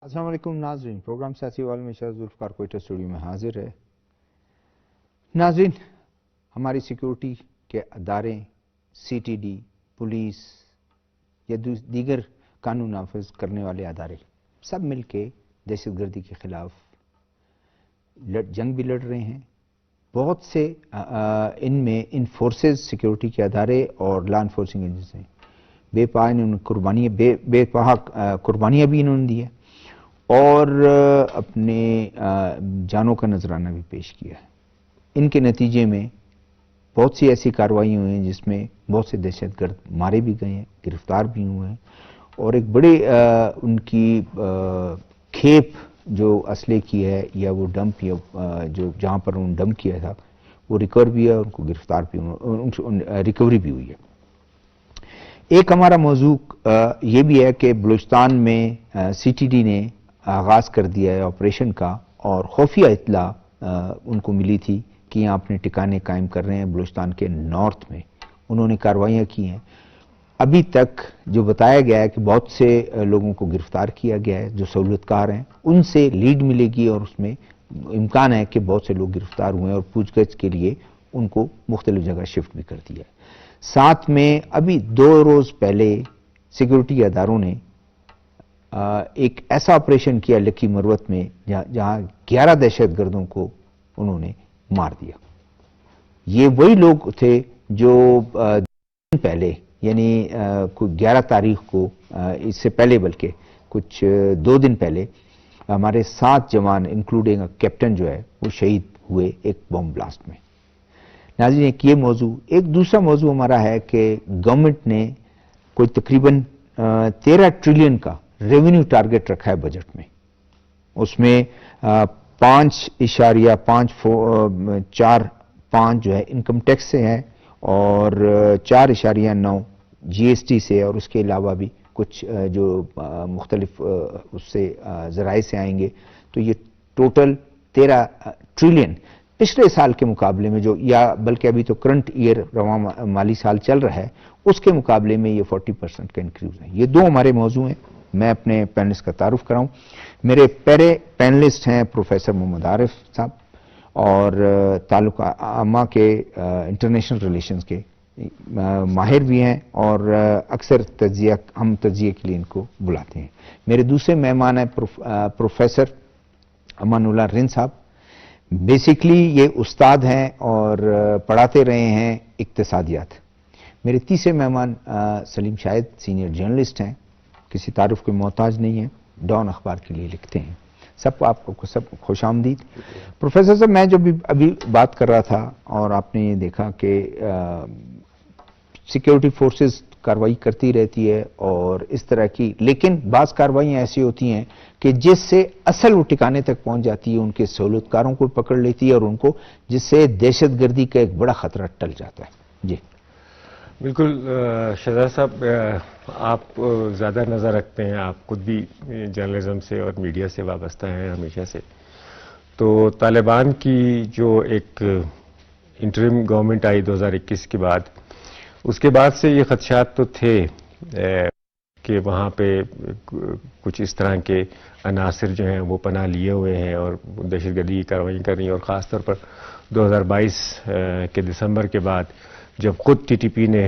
السلام علیکم ناظرین، پروگرام سیاسی وال میں شاہ ذوالفقار کوئٹہ اسٹوڈیو میں حاضر ہے۔ ناظرین، ہماری سیکیورٹی کے ادارے، سی ٹی ڈی، پولیس یا دیگر قانون نافذ کرنے والے ادارے سب مل کے دہشت گردی کے خلاف جنگ بھی لڑ رہے ہیں۔ بہت سے ان میں ان فورسز، سیکیورٹی کے ادارے اور لا انفورسنگ ایجنسی ہیں، بے پناہ قربانیاں بھی انہوں نے دی ہیں اور اپنے جانوں کا نذرانہ بھی پیش کیا ہے۔ ان کے نتیجے میں بہت سی ایسی کارروائیاں ہوئی ہیں جس میں بہت سے دہشت گرد مارے بھی گئے ہیں، گرفتار بھی ہوئے ہیں، اور ایک بڑے ان کی کھیپ جو اسلحے کی ہے یا وہ ڈمپ یا جو جہاں پر انہوں نے ڈمپ کیا تھا وہ ریکور بھی ہے، ان کو گرفتار بھی ریکوری بھی ہوئی ہے۔ ایک ہمارا موضوع یہ بھی ہے کہ بلوچستان میں سی ٹی ڈی نے آغاز کر دیا ہے آپریشن کا، اور خفیہ اطلاع ان کو ملی تھی کہ یہاں اپنے ٹھکانے قائم کر رہے ہیں بلوچستان کے نارتھ میں۔ انہوں نے کارروائیاں کی ہیں۔ ابھی تک جو بتایا گیا ہے کہ بہت سے لوگوں کو گرفتار کیا گیا ہے جو سہولت کار ہیں، ان سے لیڈ ملے گی اور اس میں امکان ہے کہ بہت سے لوگ گرفتار ہوئے ہیں اور پوچھ گچھ کے لیے ان کو مختلف جگہ شفٹ بھی کر دیا ہے۔ ساتھ میں ابھی 2 روز پہلے سیکیورٹی اداروں نے ایک ایسا آپریشن کیا لکی مروت میں جہاں 11 دہشت گردوں کو انہوں نے مار دیا۔ یہ وہی لوگ تھے جو دن پہلے یعنی 11 تاریخ کو، اس سے پہلے بلکہ کچھ 2 دن پہلے ہمارے 7 جوان انکلوڈنگ کیپٹن جو ہے وہ شہید ہوئے ایک بم بلاسٹ میں۔ ناظرین، ایک یہ موضوع، ایک دوسرا موضوع ہمارا ہے کہ گورنمنٹ نے کوئی تقریباً 13 ٹریلین کا ریونیو ٹارگٹ رکھا ہے بجٹ میں۔ اس میں 5.45 جو ہے انکم ٹیکس سے ہے اور 4.9 جی ایس ٹی سے، اور اس کے علاوہ بھی کچھ جو مختلف اس سے ذرائع سے آئیں گے، تو یہ ٹوٹل 13 ٹریلین پچھلے سال کے مقابلے میں، جو یا بلکہ ابھی تو کرنٹ ایئر رواں مالی سال چل رہا ہے، اس کے مقابلے میں یہ 40% کا انکریز ہے۔ یہ 2 ہمارے موضوع ہیں۔ میں اپنے پینلسٹ کا تعارف کراؤں۔ میرے پہلے پینلسٹ ہیں پروفیسر محمد عارف صاحب، اور تعلق عامہ کے انٹرنیشنل ریلیشنز کے ماہر بھی ہیں، اور اکثر ہم تجزیے کے لیے ان کو بلاتے ہیں۔ میرے دوسرے مہمان ہیں پروفیسر امان اللہ رند صاحب۔ بیسیکلی یہ استاد ہیں اور پڑھاتے رہے ہیں اقتصادیات۔ میرے تیسرے مہمان سلیم شاہد، سینئر جرنلسٹ ہیں، کسی تعارف کے محتاج نہیں ہیں، ڈان اخبار کے لیے لکھتے ہیں۔ آپ کو سب خوش آمدید۔ پروفیسر صاحب، میں جو ابھی بات کر رہا تھا اور آپ نے یہ دیکھا کہ سیکیورٹی فورسز کارروائی کرتی رہتی ہے اور اس طرح کی، لیکن بعض کارروائیاں ایسی ہوتی ہیں کہ جس سے اصل وہ ٹھکانے تک پہنچ جاتی ہے، ان کے سہولت کاروں کو پکڑ لیتی ہے اور ان کو، جس سے دہشت گردی کا ایک بڑا خطرہ ٹل جاتا ہے۔ جی بالکل شہزاد صاحب، آپ زیادہ نظر رکھتے ہیں، آپ خود بھی جرنلزم سے اور میڈیا سے وابستہ ہیں ہمیشہ سے۔ تو طالبان کی جو ایک انٹرم گورنمنٹ آئی 2021 کے بعد، اس کے بعد سے یہ خدشات تو تھے کہ وہاں پہ کچھ اس طرح کے عناصر جو ہیں وہ پناہ لیے ہوئے ہیں اور دہشت گردی کی کارروائیاں کر رہی ہیں، اور خاص طور پر 2022 کے دسمبر کے بعد جب خود ٹی ٹی پی نے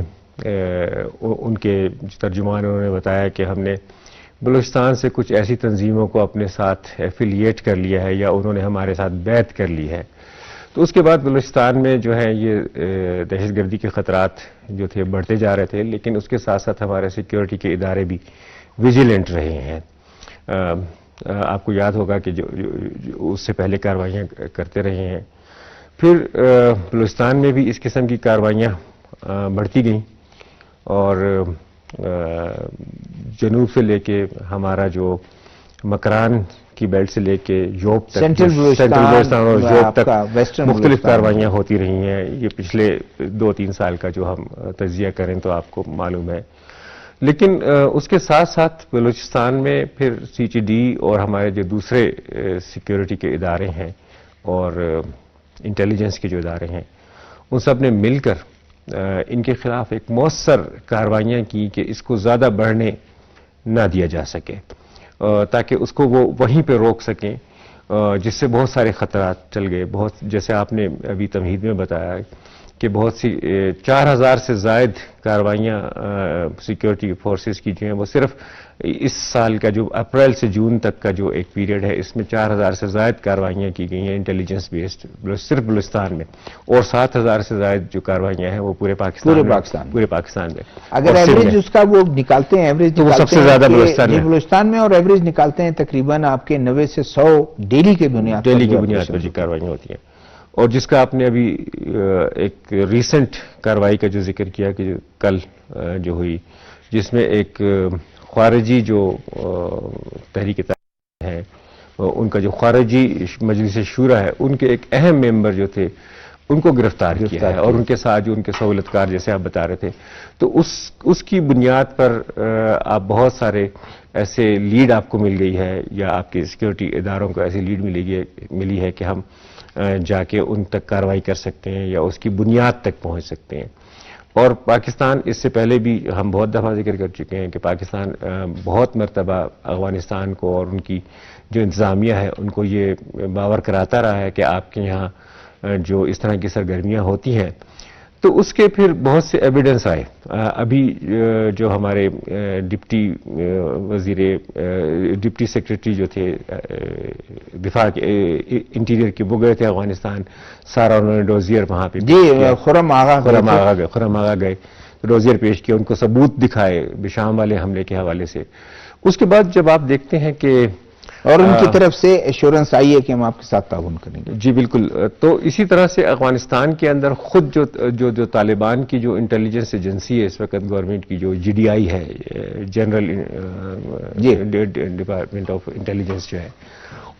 ان کے ترجمان انہوں نے بتایا کہ ہم نے بلوچستان سے کچھ ایسی تنظیموں کو اپنے ساتھ ایفیلیٹ کر لیا ہے یا انہوں نے ہمارے ساتھ بیعت کر لی ہے، تو اس کے بعد بلوچستان میں جو ہے یہ دہشت گردی کے خطرات جو تھے بڑھتے جا رہے تھے، لیکن اس کے ساتھ ساتھ ہمارے سیکیورٹی کے ادارے بھی ویجیلنٹ رہے ہیں۔ آپ کو یاد ہوگا کہ جو اس سے پہلے کارروائیاں کرتے رہے ہیں۔ پھر بلوچستان میں بھی اس قسم کی کارروائیاں بڑھتی گئیں، اور جنوب سے لے کے ہمارا جو مکران کی بیلٹ سے لے کے یوب تک، سینٹرل بلوچستان اور یوب تک مختلف کارروائیاں ہوتی رہی ہیں۔ یہ پچھلے 2-3 سال کا جو ہم تجزیہ کریں تو آپ کو معلوم ہے۔ لیکن اس کے ساتھ ساتھ بلوچستان میں پھر سی ٹی ڈی اور ہمارے جو دوسرے سیکیورٹی کے ادارے ہیں اور انٹیلیجنس کے جو ادارے ہیں، ان سب نے مل کر ان کے خلاف ایک مؤثر کارروائیاں کی کہ اس کو زیادہ بڑھنے نہ دیا جا سکے، تاکہ اس کو وہ وہیں پہ روک سکیں، جس سے بہت سارے خطرات چل گئے. بہت جیسے آپ نے ابھی تمہید میں بتایا کہ بہت سی 4000 سے زائد کارروائیاں سیکیورٹی فورسز کی جو ہیں وہ صرف اس سال کا جو اپریل سے جون تک کا جو ایک پیریڈ ہے اس میں 4000 سے زائد کارروائیاں کی گئی ہیں انٹیلیجنس بیسڈ صرف بلوچستان میں، اور 7000 سے زائد جو کارروائیاں ہیں وہ پورے پاکستان میں. اگر ایوریج اس کا وہ نکالتے ہیں، ایوریج تو وہ سب سے زیادہ بلوچستان میں، اور ایوریج نکالتے ہیں تقریباً آپ کے 90 سے 100 ڈیلی کی بنیاد پر جو کارروائیاں ہوتی ہیں. اور جس کا آپ نے ابھی ایک ریسنٹ کارروائی کا جو ذکر کیا کہ کل جو ہوئی، جس میں ایک خارجی جو تحریک طالبان ہے ان کا جو خارجی مجلس شورا ہے ان کے ایک اہم ممبر جو تھے ان کو گرفتار کیا ہے، اور ان کے ساتھ جو ان کے سہولت کار جیسے آپ بتا رہے تھے، تو اس کی بنیاد پر آپ بہت سارے ایسے لیڈ آپ کو مل گئی ہے، یا آپ کے سیکیورٹی اداروں کو ایسی لیڈ ملی ہے کہ ہم جا کے ان تک کارروائی کر سکتے ہیں یا اس کی بنیاد تک پہنچ سکتے ہیں. اور پاکستان اس سے پہلے بھی ہم بہت دفعہ ذکر کر چکے ہیں کہ پاکستان بہت مرتبہ افغانستان کو اور ان کی جو انتظامیہ ہے ان کو یہ باور کراتا رہا ہے کہ آپ کے یہاں جو اس طرح کی سرگرمیاں ہوتی ہیں تو اس کے پھر بہت سے ایویڈنس آئے. ابھی جو ہمارے ڈپٹی سیکرٹری جو تھے دفاع کے انٹیریئر کے، وہ گئے تھے افغانستان، سارا انہوں نے ڈوزیئر وہاں پہ خرم آغا گئے، ڈوزیئر پیش کیا، ان کو ثبوت دکھائے بشام والے حملے کے حوالے سے. اس کے بعد جب آپ دیکھتے ہیں کہ اور ان کی طرف سے ایشورنس آئی ہے کہ ہم آپ کے ساتھ تعاون کریں گے. جی بالکل. تو اسی طرح سے افغانستان کے اندر خود جو طالبان کی جو انٹیلیجنس ایجنسی ہے اس وقت گورنمنٹ کی، جو جی ڈی آئی ہے، جنرل ڈپارٹمنٹ آف انٹیلیجنس جو ہے،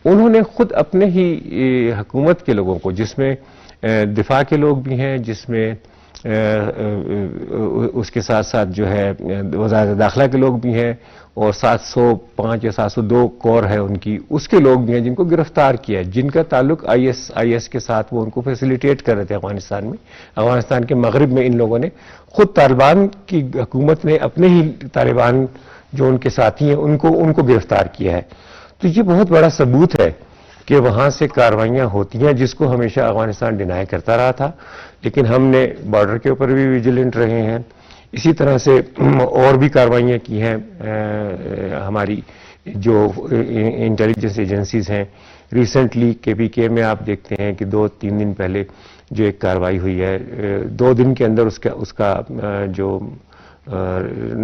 انہوں نے خود اپنے ہی حکومت کے لوگوں کو، جس میں دفاع کے لوگ بھی ہیں، جس میں اس کے ساتھ ساتھ جو ہے وزارت داخلہ کے لوگ بھی ہیں، اور 705 یا 702 کور ہے ان کی، اس کے لوگ بھی ہیں جن کو گرفتار کیا ہے، جن کا تعلق آئی ایس کے ساتھ وہ ان کو فیسیلیٹیٹ کر رہے تھے افغانستان میں. افغانستان کے مغرب میں ان لوگوں نے، خود طالبان کی حکومت نے اپنے ہی طالبان جو ان کے ساتھی ہیں ان کو گرفتار کیا ہے. تو یہ بہت بڑا ثبوت ہے کہ وہاں سے کارروائیاں ہوتی ہیں، جس کو ہمیشہ افغانستان ڈینائی کرتا رہا تھا. لیکن ہم نے بارڈر کے اوپر بھی ویجیلنٹ رہے ہیں، اسی طرح سے اور بھی کارروائیاں کی ہیں ہماری جو انٹیلیجنس ایجنسیز ہیں. ریسنٹلی کے پی کے میں آپ دیکھتے ہیں کہ 2-3 دن پہلے جو ایک کارروائی ہوئی ہے، 2 دن کے اندر اس کا جو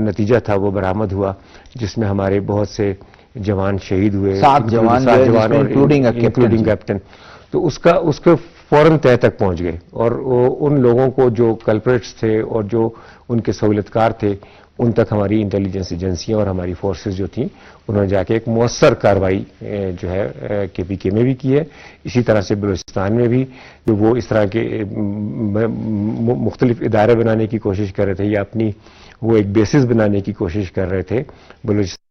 نتیجہ تھا وہ برآمد ہوا، جس میں ہمارے بہت سے جوان شہید ہوئے، 7 جوان انکلوڈنگ کیپٹن. تو اس کے فوراً تہ تک پہنچ گئے، اور ان لوگوں کو جو کلپریٹس تھے اور جو ان کے سہولت کار تھے ان تک ہماری انٹیلیجنس ایجنسیاں اور ہماری فورسز جو تھیں انہوں نے جا کے ایک مؤثر کارروائی جو ہے کے پی کے میں بھی کی ہے. اسی طرح سے بلوچستان میں بھی وہ اس طرح کے مختلف ادارے بنانے کی کوشش کر رہے تھے، یا اپنی وہ ایک بیسز بنانے کی کوشش کر رہے تھے بلوچستان،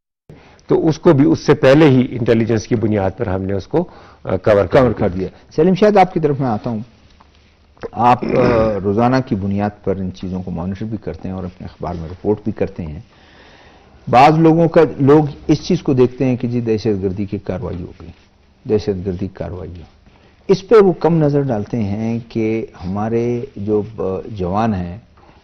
تو اس کو بھی اس سے پہلے ہی انٹیلیجنس کی بنیاد پر ہم نے اس کو کور کر دیا. سلیم شاید آپ کی طرف میں آتا ہوں. آپ روزانہ کی بنیاد پر ان چیزوں کو مانیٹر بھی کرتے ہیں اور اپنے اخبار میں رپورٹ بھی کرتے ہیں. بعض لوگ اس چیز کو دیکھتے ہیں کہ جی دہشت گردی کی کارروائی ہو گئی، دہشت گردی کی کارروائی ہو، اس پہ وہ کم نظر ڈالتے ہیں کہ ہمارے جو جوان ہیں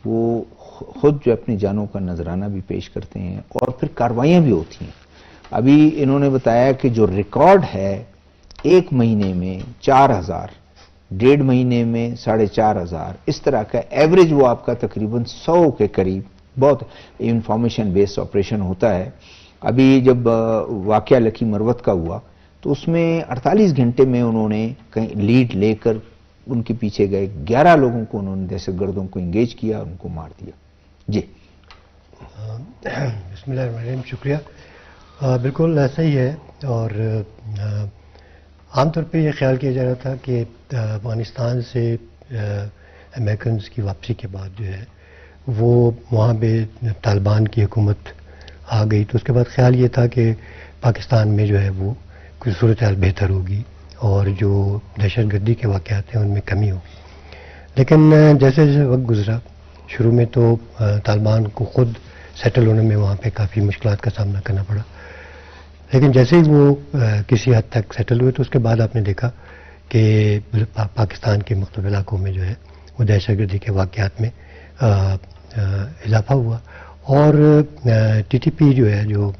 وہ خود جو اپنی جانوں کا نذرانہ بھی پیش کرتے ہیں، اور پھر کارروائیاں بھی ہوتی ہیں. ابھی انہوں نے بتایا کہ جو ریکارڈ ہے 1 مہینے میں 4000، 1.5 مہینے میں 4,500، اس طرح کا ایوریج وہ آپ کا تقریباً 100 کے قریب. بہت انفارمیشن بیسڈ آپریشن ہوتا ہے. ابھی جب واقعہ لکی مروت کا ہوا تو اس میں 48 گھنٹے میں انہوں نے کہیں لیڈ لے کر ان کے پیچھے گئے، 11 لوگوں کو انہوں نے دہشت گردوں کو انگیج کیا اور ان کو مار دیا. جی بسم اللہ الرحمن الرحیم. شکریہ. بالکل ایسا ہی ہے، اور عام طور پہ یہ خیال کیا جا رہا تھا کہ افغانستان سے امریکنز کی واپسی کے بعد جو ہے وہ وہاں پہ طالبان کی حکومت آ گئی، تو اس کے بعد خیال یہ تھا کہ پاکستان میں جو ہے وہ کچھ صورتحال بہتر ہوگی اور جو دہشت گردی کے واقعات ہیں ان میں کمی ہوگی. لیکن جیسے جیسے وقت گزرا، شروع میں تو طالبان کو خود سیٹل ہونے میں وہاں پہ کافی مشکلات کا سامنا کرنا پڑا. لیکن جیسے ہی وہ کسی حد تک سیٹل ہوئے تو اس کے بعد آپ نے دیکھا کہ پاکستان کے مختلف علاقوں میں جو ہے وہ دہشت گردی کے واقعات میں اضافہ ہوا، اور ٹی ٹی پی جو ہے جو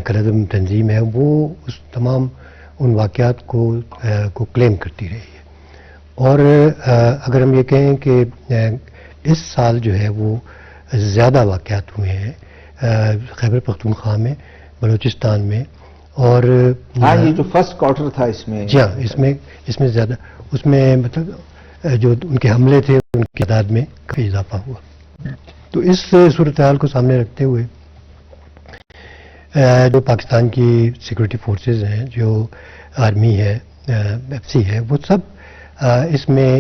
خلعظم تنظیم ہے وہ اس تمام ان واقعات کو کلیم کرتی رہی ہے. اور اگر ہم یہ کہیں کہ اس سال جو ہے وہ زیادہ واقعات ہوئے ہیں خیبر پختونخوا میں، بلوچستان میں، اور ہاں یہ جو فرسٹ کوارٹر تھا اس میں، جی ہاں اس میں زیادہ، اس میں مطلب جو ان کے حملے تھے ان کی تعداد میں کافی اضافہ ہوا. تو اس صورتحال کو سامنے رکھتے ہوئے جو پاکستان کی سیکورٹی فورسز ہیں، جو آرمی ہے، ایف سی ہے، وہ سب اس میں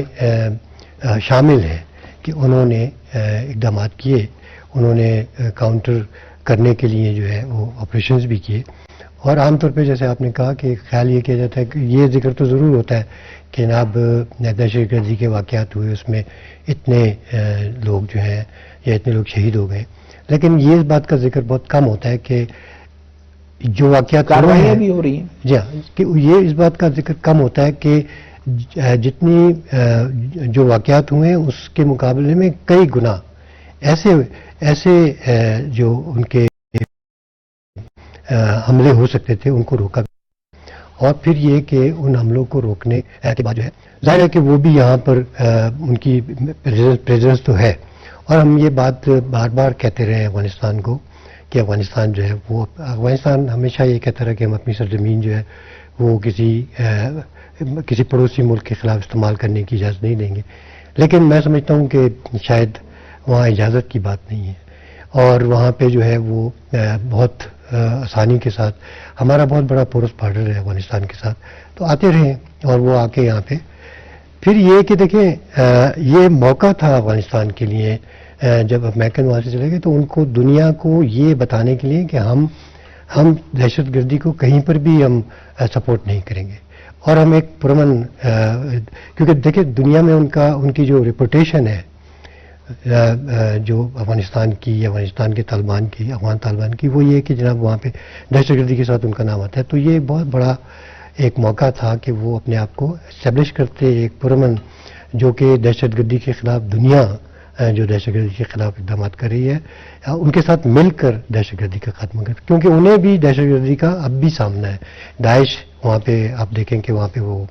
شامل ہیں کہ انہوں نے اقدامات کیے، انہوں نے کاؤنٹر کرنے کے لیے جو ہے وہ آپریشنز بھی کیے. اور عام طور پہ جیسے آپ نے کہا کہ خیال یہ کیا جاتا ہے کہ یہ ذکر تو ضرور ہوتا ہے کہ جناب دہشت گردی کے واقعات ہوئے، اس میں اتنے لوگ جو ہیں یا اتنے لوگ شہید ہو گئے، لیکن یہ اس بات کا ذکر بہت کم ہوتا ہے کہ جو واقعات کارروائیاں بھی ہو رہی ہیں. جی ہاں، کہ یہ اس بات کا ذکر کم ہوتا ہے کہ جتنی جو واقعات ہوئے ہیں اس کے مقابلے میں کئی گنا ایسے جو ان کے حملے ہو سکتے تھے ان کو روکا. اور پھر یہ کہ ان حملوں کو روکنے کے بعد جو ہے ظاہر ہے کہ وہ بھی یہاں پر ان کی پریزنس تو ہے. اور ہم یہ بات بار بار کہتے رہے افغانستان کو کہ افغانستان جو ہے وہ، افغانستان ہمیشہ یہ کہتا رہا کہ ہم اپنی سرزمین جو ہے وہ کسی پڑوسی ملک کے خلاف استعمال کرنے کی اجازت نہیں دیں گے. لیکن میں سمجھتا ہوں کہ شاید وہاں اجازت کی بات نہیں ہے، اور وہاں پہ جو ہے وہ بہت آسانی کے ساتھ، ہمارا بہت بڑا پورس بارڈر ہے افغانستان کے ساتھ، تو آتے رہے اور وہ آ کے یہاں پہ پھر یہ کہ دیکھیں یہ موقع تھا افغانستان کے لیے جب امریکن وہاں سے چلے گئے تو ان کو دنیا کو یہ بتانے کے لیے کہ ہم دہشت گردی کو کہیں پر بھی ہم سپورٹ نہیں کریں گے، اور ہم ایک پرامن کیونکہ دیکھیں دنیا میں ان کی جو ریپوٹیشن ہے جو افغانستان کی، افغان طالبان کی، وہ یہ کہ جناب وہاں پہ دہشت گردی کے ساتھ ان کا نام آتا ہے. تو یہ بہت بڑا ایک موقع تھا کہ وہ اپنے آپ کو اسٹیبلش کرتے ایک پرامن، جو کہ دہشت گردی کے خلاف دنیا جو دہشت گردی کے خلاف اقدامات کر رہی ہے ان کے ساتھ مل کر دہشت گردی کا خاتمہ کر، کیونکہ انہیں بھی دہشت گردی کا اب بھی سامنا ہے. داعش وہاں پہ آپ دیکھیں کہ وہاں پہ وہ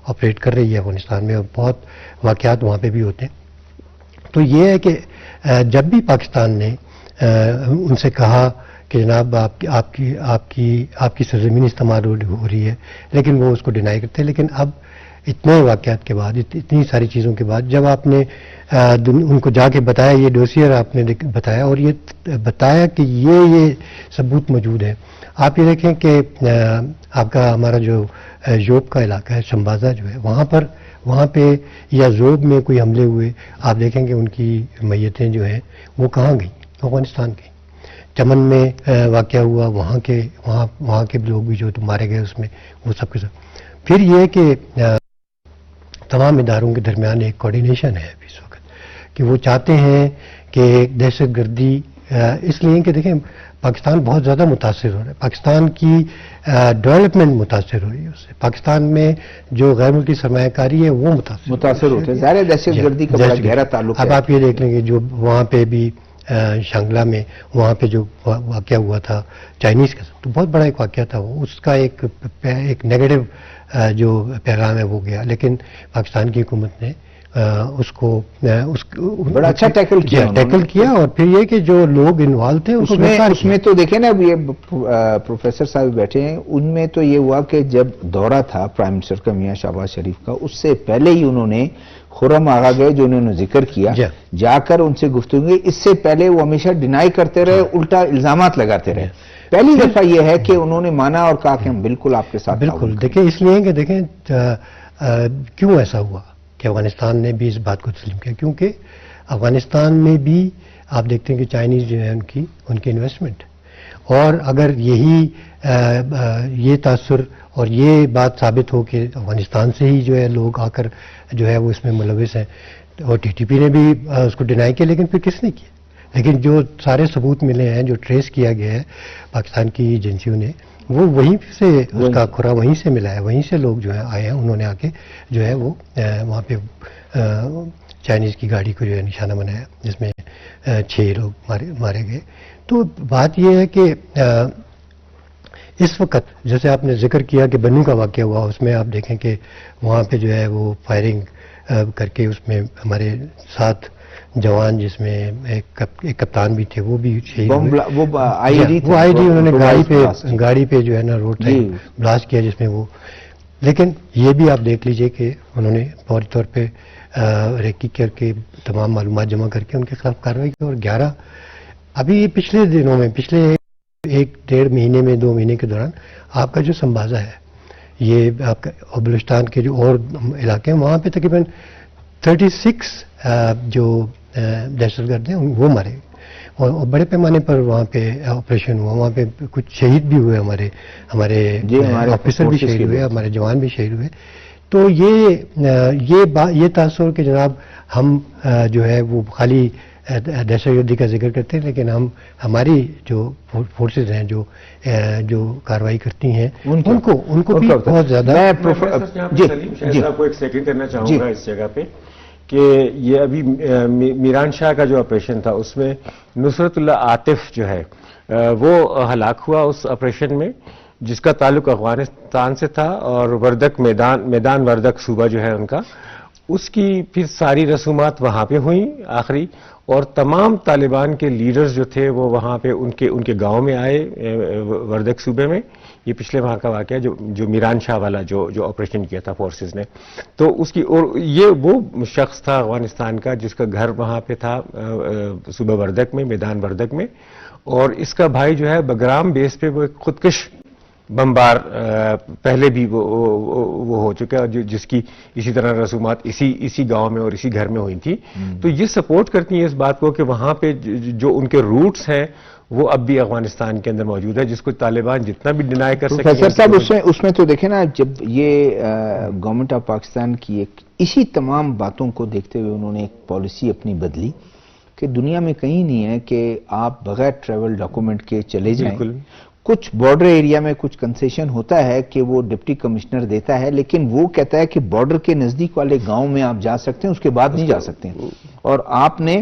آپریٹ کر رہی ہے افغانستان میں، اور بہت واقعات وہاں پہ بھی ہوتے ہیں. تو یہ ہے کہ جب بھی پاکستان نے ان سے کہا کہ جناب آپ کی سرزمین استعمال ہو رہی ہے، لیکن وہ اس کو ڈینائی کرتے ہیں. لیکن اب اتنے واقعات کے بعد، اتنی ساری چیزوں کے بعد، جب آپ نے ان کو جا کے بتایا، یہ ڈوسیئر آپ نے بتایا اور یہ بتایا کہ یہ ثبوت موجود ہے. آپ یہ دیکھیں کہ آپ کا ہمارا جو یوب کا علاقہ ہے، شمبازہ جو ہے، وہاں پہ یا زوب میں کوئی حملے ہوئے، آپ دیکھیں کہ ان کی میتیں جو ہیں وہ کہاں گئیں؟ افغانستان گئیں. چمن میں واقعہ ہوا، وہاں کے لوگ بھی جو مارے گئے اس میں، وہ سب کے سب. پھر یہ کہ تمام اداروں کے درمیان ایک کوارڈینیشن ہے ابھی اس وقت کہ وہ چاہتے ہیں کہ دہشت گردی، اس لیے کہ دیکھیں پاکستان بہت زیادہ متاثر ہو رہا ہے، پاکستان کی ڈیولپمنٹ متاثر ہو رہی ہے اس سے، پاکستان میں جو غیر ملکی سرمایہ کاری ہے وہ متاثر ہوتے ہیں. ظاہر ہے دہشت گردی کا بڑا گہرا تعلق ہے. اب آپ یہ دیکھ لیں گے جو وہاں پہ بھی شانگلہ میں وہاں پہ جو واقعہ ہوا تھا چائنیز کا، تو بہت بڑا ایک واقعہ تھا وہ، اس کا ایک نیگیٹو جو پیغام ہے وہ گیا، لیکن پاکستان کی حکومت نے اس کو بڑا اچھا ٹیکل کیا. اور پھر یہ کہ جو لوگ انوالو تھے اس میں تو دیکھیں نا، اب یہ پروفیسر صاحب بیٹھے ہیں، ان میں تو یہ ہوا کہ جب دورہ تھا پرائم منسٹر کا میاں شہباز شریف کا، اس سے پہلے ہی انہوں نے خرم آغا گئے جو انہوں نے ذکر کیا، جا کر ان سے گفتگو. اس سے پہلے وہ ہمیشہ ڈینائی کرتے رہے، الٹا الزامات لگاتے رہے. پہلی دفعہ یہ ہے کہ انہوں نے مانا اور کہا کہ ہم بالکل آپ کے ساتھ. بالکل دیکھیں، اس لیے کہ دیکھیں کیوں ایسا ہوا کہ افغانستان نے بھی اس بات کو تسلیم کیا، کیونکہ افغانستان میں بھی آپ دیکھتے ہیں کہ چائنیز جو ہے ان کی انویسٹمنٹ، اور اگر یہ تاثر اور یہ بات ثابت ہو کہ افغانستان سے ہی جو ہے لوگ آ کر جو ہے وہ اس میں ملوث ہیں، اور ٹی ٹی پی نے بھی اس کو ڈینائی کیا، لیکن پھر کس نے کیا؟ لیکن جو سارے ثبوت ملے ہیں، جو ٹریس کیا گیا ہے پاکستان کی ایجنسیوں نے، وہ وہیں سے اس کا کھرا وہیں سے ملا ہے، وہیں سے لوگ جو ہے آئے ہیں، انہوں نے آ کے جو ہے وہ وہاں پہ چائنیز کی گاڑی کو جو ہے نشانہ بنایا، جس میں 6 لوگ مارے گئے۔ تو بات یہ ہے کہ اس وقت جیسے آپ نے ذکر کیا کہ بنو کا واقعہ ہوا، اس میں آپ دیکھیں کہ وہاں پہ جو ہے وہ فائرنگ کر کے اس میں ہمارے 7 جوان، جس میں ایک کپتان بھی تھے، وہ بھی شہید ہوئے۔ وہ آئی ڈی انہوں نے گاڑی پہ جو ہے نا روڈ سائڈ بلاسٹ کیا، جس میں وہ، لیکن یہ بھی آپ دیکھ لیجئے کہ انہوں نے فوری طور پہ ریکی کر کے تمام معلومات جمع کر کے ان کے خلاف کارروائی کی، اور 11 ابھی پچھلے دنوں میں، پچھلے 1-1.5 مہینے میں 2 مہینے کے دوران آپ کا جو سمبازا ہے، یہ آپ کا بلوچستان کے جو اور علاقے ہیں، وہاں پہ تقریباً 36 جو دہشت گرد ہیں وہ مارے، اور بڑے پیمانے پر وہاں پہ آپریشن ہوا، وہاں پہ کچھ شہید بھی ہوئے، ہمارے آفیسر بھی شہید ہوئے، ہمارے جوان بھی شہید ہوئے۔ تو یہ تاثر کہ جناب ہم جو ہے وہ خالی دہشت گردی کا ذکر کرتے ہیں، لیکن ہماری جو فورسز ہیں جو کارروائی کرتی ہیں ان کو بھی بہت زیادہ۔ میں آپ کو ایک سیکنڈ کرنا چاہوں گا اس جگہ پہ کہ یہ ابھی میران شاہ کا جو آپریشن تھا، اس میں نصرت اللہ عاطف جو ہے وہ ہلاک ہوا اس آپریشن میں، جس کا تعلق افغانستان سے تھا، اور وردک میدان وردک صوبہ جو ہے ان کا، اس کی پھر ساری رسومات وہاں پہ ہوئیں آخری، اور تمام طالبان کے لیڈرز جو تھے وہ وہاں پہ ان کے گاؤں میں آئے وردک صوبے میں۔ یہ پچھلے وہاں کا واقعہ جو میران شاہ والا جو آپریشن کیا تھا فورسز نے، تو اس کی، اور یہ وہ شخص تھا افغانستان کا جس کا گھر وہاں پہ تھا صوبہ وردک میں، میدان وردک میں، اور اس کا بھائی جو ہے بگرام بیس پہ وہ ایک خودکش بمبار پہلے بھی وہ ہو چکا ہے، جس کی اسی طرح رسومات اسی گاؤں میں اور اسی گھر میں ہوئی تھی۔ تو یہ سپورٹ کرتی ہیں اس بات کو کہ وہاں پہ جو ان کے روٹس ہیں وہ اب بھی افغانستان کے اندر موجود ہے، جس کو طالبان جتنا بھی ڈینائی کر سکتے ہیں۔ پروفیسر صاحب اس میں تو دیکھیں نا، جب یہ گورنمنٹ آف پاکستان کی اسی تمام باتوں کو دیکھتے ہوئے انہوں نے ایک پالیسی اپنی بدلی کہ دنیا میں کہیں نہیں ہے کہ آپ بغیر ٹریول ڈاکومنٹ کے چلے جائیں۔ کچھ بارڈر ایریا میں کچھ کنسیشن ہوتا ہے کہ وہ ڈپٹی کمشنر دیتا ہے، لیکن وہ کہتا ہے کہ بارڈر کے نزدیک والے گاؤں میں آپ جا سکتے ہیں، اس کے بعد نہیں جا سکتے ہیں، اور آپ نے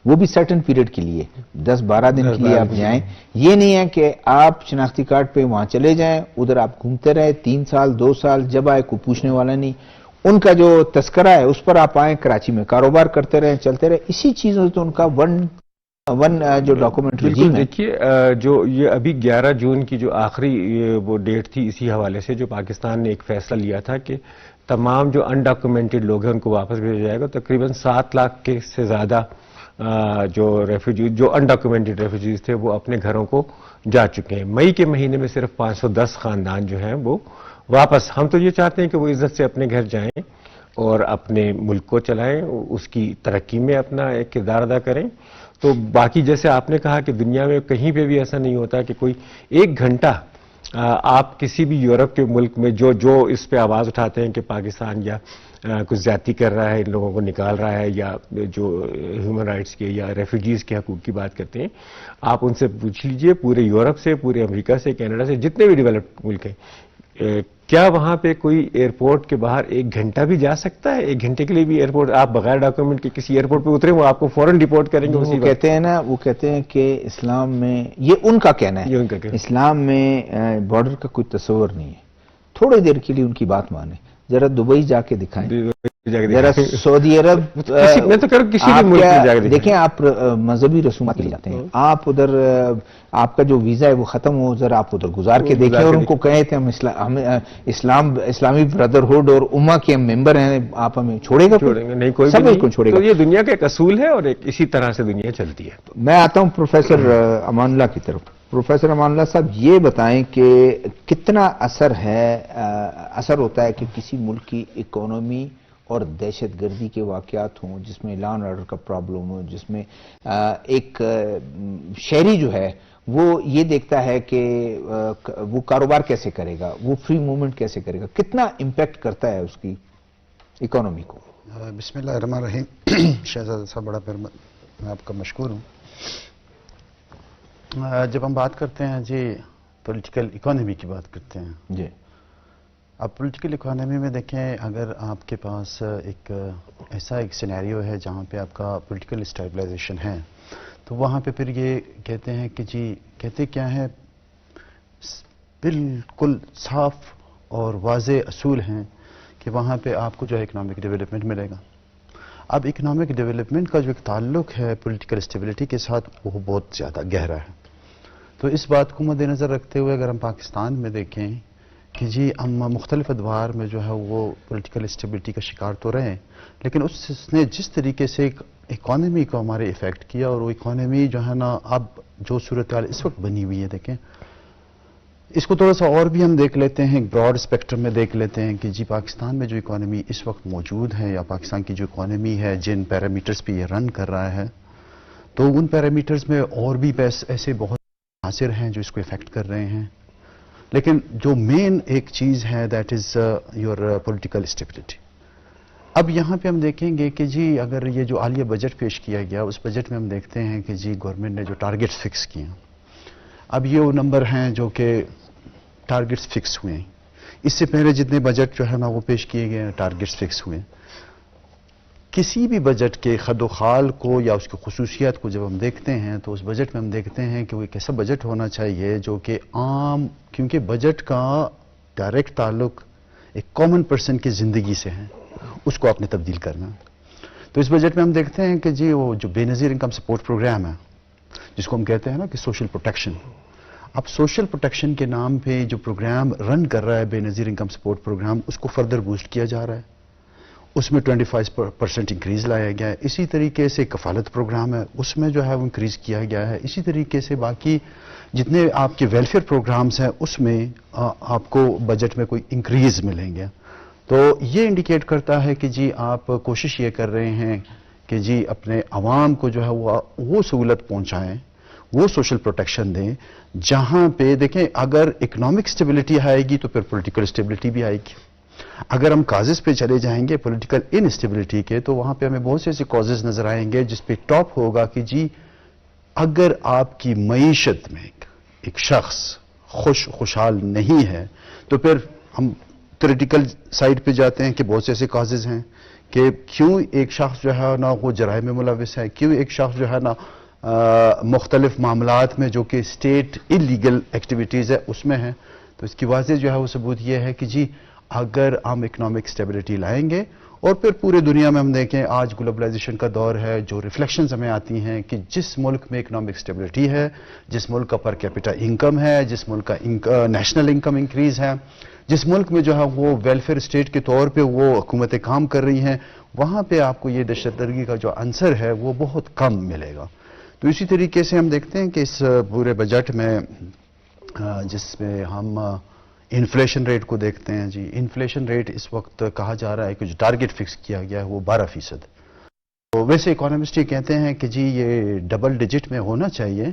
وہ بھی سرٹن پیریڈ کے لیے 10-12 دن کے لیے آپ جائیں۔ یہ نہیں ہے کہ آپ شناختی کارڈ پہ وہاں چلے جائیں، ادھر آپ گھومتے رہے 3 سال 2 سال، جب آئے کوئی پوچھنے والا نہیں، ان کا جو تذکرہ ہے اس پر آپ آئیں، کراچی میں کاروبار کرتے رہے، چلتے رہے، اسی چیزوں سے تو ان کا ون جو ڈاکومنٹ رجیم ہے۔ دیکھیے جو یہ ابھی 11 جون کی جو آخری وہ ڈیٹ تھی، اسی حوالے سے جو پاکستان نے ایک فیصلہ لیا تھا کہ تمام جو انڈاکومنٹڈ لوگ ہیں ان کو واپس بھیجا جائے گا۔ تقریباً 7 لاکھ کے سے زیادہ جو ریفیوجی، جو انڈاکومنٹڈ ریفیوجیز تھے، وہ اپنے گھروں کو جا چکے ہیں۔ مئی کے مہینے میں صرف 510 خاندان جو ہیں وہ واپس، ہم تو یہ چاہتے ہیں کہ وہ عزت سے اپنے گھر جائیں اور اپنے ملک کو چلائیں، اس کی ترقی میں اپنا ایک کردار ادا کریں۔ تو باقی جیسے آپ نے کہا کہ دنیا میں کہیں پہ بھی ایسا نہیں ہوتا کہ کوئی 1 گھنٹہ آپ کسی بھی یورپ کے ملک میں جو اس پہ آواز اٹھاتے ہیں کہ پاکستان یا کچھ زیادتی کر رہا ہے، ان لوگوں کو نکال رہا ہے، یا جو ہیومن رائٹس کے یا ریفیوجیز کے حقوق کی بات کرتے ہیں، آپ ان سے پوچھ لیجئے، پورے یورپ سے، پورے امریکہ سے، کینیڈا سے، جتنے بھی ڈیولپڈ ملک ہیں، کیا وہاں پہ کوئی ایئرپورٹ کے باہر 1 گھنٹہ بھی جا سکتا ہے؟ 1 گھنٹے کے لیے بھی ایئرپورٹ آپ بغیر ڈاکومنٹ کے کسی ایئرپورٹ پہ اترے، وہ آپ کو فوراً ڈیپورٹ کریں گے۔ وہ کہتے ہیں نا، وہ کہتے ہیں کہ اسلام میں، یہ ان کا کہنا ہے، اسلام میں بارڈر کا کوئی تصور نہیں ہے۔ تھوڑی دیر کے لیے ان کی بات مانیں، ذرا دبئی جا کے دکھائیں، ذرا سعودی عرب، میں تو کہہ کسی بھی ملک میں جا کے دیکھیں، آپ مذہبی رسومات لے جاتے ہیں، آپ ادھر آپ کا جو ویزا ہے وہ ختم ہو، ذرا آپ ادھر گزار کے دیکھیں، اور ان کو کہیں تھے ہم اسلامی بردرہڈ اور امہ کے ہم ممبر ہیں، آپ ہمیں چھوڑے گا؟ نہیں، کوئی سب کو چھوڑے گا۔ تو یہ دنیا کا ایک اصول ہے اور اسی طرح سے دنیا چلتی ہے۔ میں آتا ہوں پروفیسر امان اللہ کی طرف۔ پروفیسر امان اللہ صاحب، یہ بتائیں کہ کتنا اثر ہوتا ہے کہ کسی ملک کی اکانومی اور دہشت گردی کے واقعات ہوں، جس میں لا اینڈ آرڈر کا پرابلم ہو، جس میں ایک شہری جو ہے وہ یہ دیکھتا ہے کہ وہ کاروبار کیسے کرے گا، وہ فری موومنٹ کیسے کرے گا، کتنا امپیکٹ کرتا ہے اس کی اکانومی کو؟ بسم اللہ الرحمن الرحیم۔ شہزادہ صاحب بڑا میں آپ کا مشکور ہوں. جب ہم بات کرتے ہیں جی پولیٹیکل اکانومی کی بات کرتے ہیں جی. اب پولیٹیکل اکانومی میں دیکھیں اگر آپ کے پاس ایک ایسا ایک سینیریو ہے جہاں پہ آپ کا پولیٹیکل اسٹیبلائزیشن ہے تو وہاں پہ پھر یہ کہتے ہیں کہ جی کہتے کیا ہے بالکل صاف اور واضح اصول ہیں کہ وہاں پہ آپ کو جو ہے اکنامک ڈیولپمنٹ ملے گا. اب اکنامک ڈیولپمنٹ کا جو ایک تعلق ہے پولیٹیکل اسٹیبلٹی کے ساتھ وہ بہت زیادہ گہرا ہے. تو اس بات کو مد نظر رکھتے ہوئے اگر ہم پاکستان میں دیکھیں کہ جی ہم مختلف ادوار میں جو ہے وہ پولیٹیکل اسٹیبلٹی کا شکار تو رہے لیکن اس نے جس طریقے سے اکانومی کو ہمارے افیکٹ کیا اور وہ اکانومی جو ہے نا اب جو صورتحال اس وقت بنی ہوئی ہے دیکھیں اس کو تھوڑا سا اور بھی ہم دیکھ لیتے ہیں ایک براڈ اسپیکٹرم میں دیکھ لیتے ہیں کہ جی پاکستان میں جو اکانومی اس وقت موجود ہے یا پاکستان کی جو اکانومی ہے جن پیرامیٹرز پہ یہ رن کر رہا ہے تو ان پیرامیٹرز میں اور بھی ایسے بہت عناصر ہیں جو اس کو افیکٹ کر رہے ہیں لیکن جو مین ایک چیز ہے that is your political stability. اب یہاں پہ ہم دیکھیں گے کہ جی اگر یہ جو حالیہ بجٹ پیش کیا گیا اس بجٹ میں ہم دیکھتے ہیں کہ جی گورنمنٹ نے جو ٹارگیٹس فکس کیے ہیں اب یہ وہ نمبر ہیں جو کہ ٹارگیٹس فکس ہوئے ہیں. اس سے پہلے جتنے بجٹ جو ہے نا وہ پیش کیے گئے ہیں ٹارگیٹس فکس ہوئے ہیں. کسی بھی بجٹ کے خد و خال کو یا اس کی خصوصیات کو جب ہم دیکھتے ہیں تو اس بجٹ میں ہم دیکھتے ہیں کہ وہ ایک ایسا بجٹ ہونا چاہیے جو کہ عام کیونکہ بجٹ کا ڈائریکٹ تعلق ایک کامن پرسن کی زندگی سے ہے اس کو آپ نے تبدیل کرنا. تو اس بجٹ میں ہم دیکھتے ہیں کہ جی وہ جو بے نظیر انکم سپورٹ پروگرام ہے جس کو ہم کہتے ہیں نا کہ سوشل پروٹیکشن. اب سوشل پروٹیکشن کے نام پہ جو پروگرام رن کر رہا ہے بے نظیر انکم سپورٹ پروگرام اس کو فردر بوسٹ کیا جا رہا ہے. اس میں 25% انکریز لایا گیا ہے. اسی طریقے سے کفالت پروگرام ہے اس میں جو ہے وہ انکریز کیا گیا ہے. اسی طریقے سے باقی جتنے آپ کے ویلفیئر پروگرامز ہیں اس میں آپ کو بجٹ میں کوئی انکریز ملیں گے. تو یہ انڈیکیٹ کرتا ہے کہ جی آپ کوشش یہ کر رہے ہیں کہ جی اپنے عوام کو جو ہے وہ سہولت پہنچائیں وہ سوشل پروٹیکشن دیں جہاں پہ دیکھیں اگر اکنامک اسٹیبلٹی آئے گی تو پھر پولیٹیکل اسٹیبلٹی بھی آئے گی. اگر ہم کازز پہ چلے جائیں گے پولیٹیکل انسٹیبلٹی کے تو وہاں پہ ہمیں بہت سے ایسے کازز نظر آئیں گے جس پہ ٹاپ ہوگا کہ جی اگر آپ کی معیشت میں ایک شخص خوشحال نہیں ہے تو پھر ہم تھیوریٹیکل سائڈ پہ جاتے ہیں کہ بہت سے ایسے کازز ہیں کہ کیوں ایک شخص جو ہے نا وہ جرائم میں ملوث ہے, کیوں ایک شخص جو ہے نا مختلف معاملات میں جو کہ اسٹیٹ انلیگل ایکٹیویٹیز ہے اس میں ہے. تو اس کی واضح جو ہے وہ ثبوت یہ ہے کہ جی اگر ہم اکنامک اسٹیبلٹی لائیں گے اور پھر پورے دنیا میں ہم دیکھیں آج گلوبلائزیشن کا دور ہے جو ریفلیکشنز ہمیں آتی ہیں کہ جس ملک میں اکنامک اسٹیبلٹی ہے جس ملک کا پر کیپٹا انکم ہے جس ملک کا نیشنل انکم انکریز ہے جس ملک میں جو ہے وہ ویلفیئر اسٹیٹ کے طور پہ وہ حکومتیں کام کر رہی ہیں وہاں پہ آپ کو یہ دہشت گردی کا جو عنصر ہے وہ بہت کم ملے گا. تو اسی طریقے سے ہم دیکھتے ہیں کہ اس پورے بجٹ میں جس میں ہم انفلیشن ریٹ کو دیکھتے ہیں جی انفلیشن ریٹ اس وقت کہا جا رہا ہے کہ جو ٹارگیٹ فکس کیا گیا ہے وہ 12%. تو ویسے اکانومسٹ یہ کہتے ہیں کہ جی یہ ڈبل ڈیجٹ میں ہونا چاہیے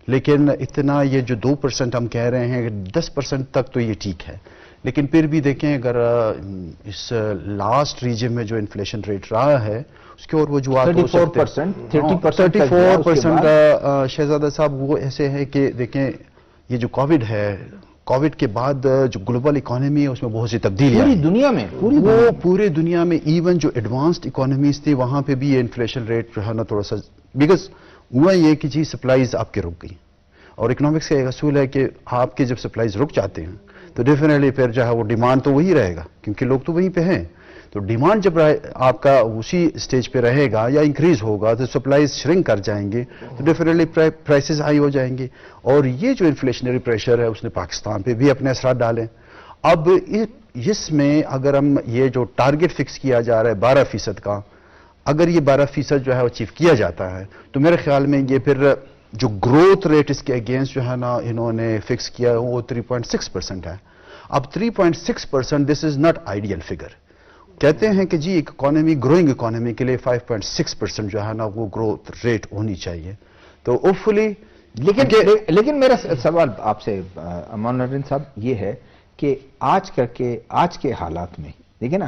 لیکن اتنا یہ جو 2% ہم کہہ رہے ہیں 10% تک تو یہ ٹھیک ہے. لیکن پھر بھی دیکھیں اگر اس لاسٹ ریجن میں جو انفلیشن ریٹ رہا ہے اس کے اور وجوہات ہو سکتے ہیں 34% شہزادہ صاحب وہ ایسے ہے کہ دیکھیں یہ جو کووڈ ہے کووڈ کے بعد جو گلوبل اکانومی ہے اس میں بہت سی تبدیلیاں پوری دنیا میں پورے دنیا میں ایون جو ایڈوانسڈ اکانومیز تھی وہاں پہ بھی یہ انفلیشن ریٹ جو ہے نا تھوڑا سا بیکاز ہوا یہ کہ جی سپلائیز آپ کے رک گئی اور اکنامکس کا ایک اصول ہے کہ آپ کے جب سپلائیز رک جاتے ہیں تو ڈیفینیٹلی پھر جو ہے وہ ڈیمانڈ تو وہی رہے گا کیونکہ لوگ تو وہیں پہ ہیں. تو ڈیمانڈ جب آپ کا اسی سٹیج پہ رہے گا یا انکریز ہوگا تو سپلائیز شرنک کر جائیں گے تو ڈیفینیٹلی پرائسز ہائی ہو جائیں گے اور یہ جو انفلیشنری پریشر ہے اس نے پاکستان پہ بھی اپنے اثرات ڈالے. اب اس میں اگر ہم یہ جو ٹارگیٹ فکس کیا جا رہا ہے 12% کا اگر یہ 12% جو ہے اچیو کیا جاتا ہے تو میرے خیال میں یہ پھر جو گروتھ ریٹ اس کے اگینسٹ جو ہے نا انہوں نے فکس کیا وہ 3.6% ہے. اب 3.6% دس از ناٹ آئیڈیل فگر. کہتے ہیں کہ جی ایک اکانومی گروئنگ اکانومی کے لیے 5.6% جو ہے نا وہ گروتھ ریٹ ہونی چاہیے. تو ہوپ فلی لیکن میرا سوال آپ سے امان الدین صاحب یہ ہے کہ آج کے حالات میں دیکھیں نا